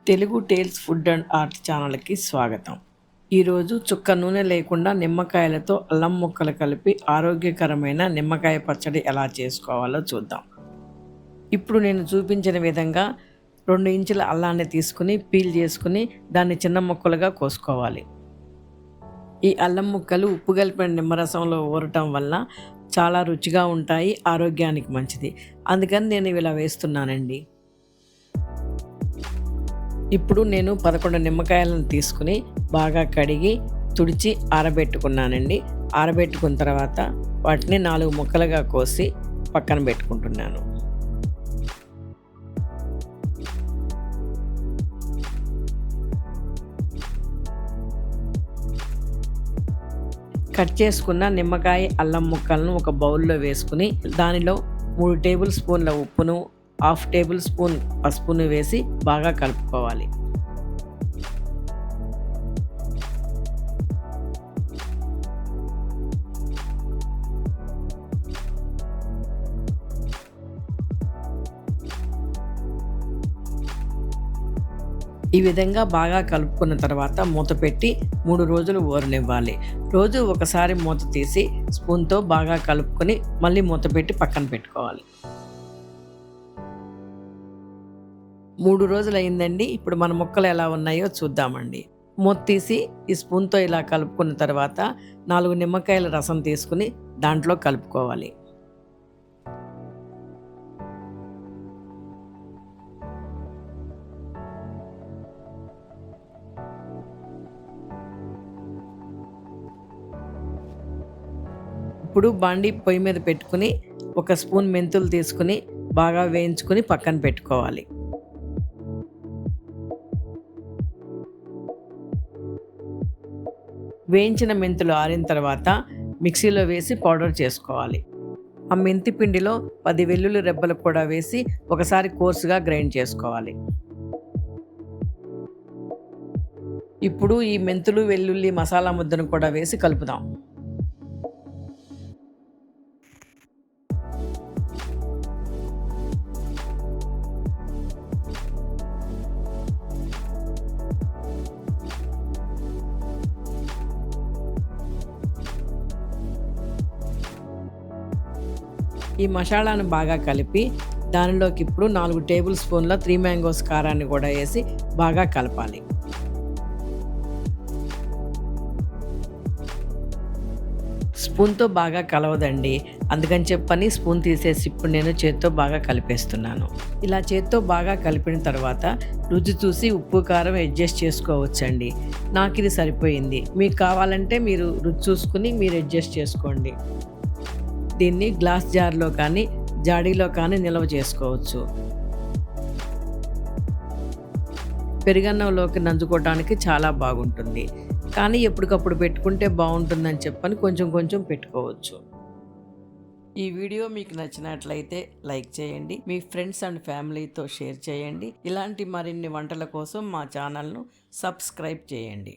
Telugu tales food and art ఛానల్కి స్వాగతం. ఈరోజు చుక్క నూనె లేకుండా నిమ్మకాయలతో అల్లం ముక్కలు కలిపి ఆరోగ్యకరమైన నిమ్మకాయ పచ్చడి ఎలా చేసుకోవాలో చూద్దాం. ఇప్పుడు నేను చూపించిన విధంగా 2 ఇంచుల అల్లాన్ని తీసుకుని పీల్ చేసుకుని దాన్ని చిన్న ముక్కలుగా కోసుకోవాలి. ఈ అల్లం ముక్కలు ఉప్పు కలిపిన నిమ్మరసంలో ఊరటం వల్ల చాలా రుచిగా ఉంటాయి, ఆరోగ్యానికి మంచిది. అందుకని నేను ఇలా వేస్తున్నానండి. ఇప్పుడు నేను 11 నిమ్మకాయలను తీసుకుని బాగా కడిగి తుడిచి ఆరబెట్టుకున్నానండి. ఆరబెట్టుకున్న తర్వాత వాటిని 4 ముక్కలుగా కోసి పక్కన పెట్టుకుంటున్నాను. కట్ చేసుకున్న నిమ్మకాయ అల్లం ముక్కలను ఒక బౌల్లో వేసుకుని దానిలో 3 టేబుల్ స్పూన్ల ఉప్పును, 1/2 టేబుల్ స్పూన్ పసుపును వేసి బాగా కలుపుకోవాలి. ఈ విధంగా బాగా కలుపుకున్న తర్వాత మూత పెట్టి 3 రోజులు ఊరనివ్వాలి. రోజు ఒకసారి మూత తీసి స్పూన్తో బాగా కలుపుకొని మళ్ళీ మూత పెట్టి పక్కన పెట్టుకోవాలి. 3 రోజులు అయిందండి. ఇప్పుడు మన ముక్కలు ఎలా ఉన్నాయో చూద్దామండి. మూత తీసి ఈ స్పూన్తో ఇలా కలుపుకున్న తర్వాత 4 నిమ్మకాయల రసం తీసుకుని దాంట్లో కలుపుకోవాలి. ఇప్పుడు బాండీ పొయ్యి మీద పెట్టుకుని 1 స్పూన్ మెంతులు తీసుకుని బాగా వేయించుకుని పక్కన పెట్టుకోవాలి. వేయించిన మెంతులు ఆరిన తర్వాత మిక్సీలో వేసి పౌడర్ చేసుకోవాలి. ఆ మెంతి పిండిలో 10 వెల్లుల్లి రెబ్బలు కూడా వేసి ఒకసారి కోర్సుగా గ్రైండ్ చేసుకోవాలి. ఇప్పుడు ఈ మెంతులు వెల్లుల్లి మసాలా ముద్దను కూడా వేసి కలుపుదాం. ఈ మసాలాను బాగా కలిపి దానిలోకి ఇప్పుడు 4 టేబుల్ స్పూన్ల 3 మ్యాంగోస్ కారాన్ని కూడా వేసి బాగా కలపాలి. స్పూన్తో బాగా కలవదండి, అందుకని చెప్పని స్పూన్ తీసేసి ఇప్పుడు నేను చేత్తో బాగా కలిపేస్తున్నాను. ఇలా చేత్తో బాగా కలిపిన తర్వాత రుచి చూసి ఉప్పు కారం అడ్జస్ట్ చేసుకోవచ్చండి. నాకు ఇది సరిపోయింది. మీకు కావాలంటే మీరు రుచి చూసుకుని మీరు అడ్జస్ట్ చేసుకోండి. దీన్ని గ్లాస్ జార్లో కానీ జాడీలో కానీ నిల్వ చేసుకోవచ్చు. పెరుగన్నంలోకి నంచుకోవడానికి చాలా బాగుంటుంది. కానీ ఎప్పటికప్పుడు పెట్టుకుంటే బాగుంటుందని చెప్పని కొంచెం కొంచెం పెట్టుకోవచ్చు. ఈ వీడియో మీకు నచ్చినట్లయితే లైక్ చేయండి, మీ ఫ్రెండ్స్ అండ్ ఫ్యామిలీతో షేర్ చేయండి. ఇలాంటి మరిన్ని వంటల కోసం మా ఛానల్ను సబ్స్క్రైబ్ చేయండి.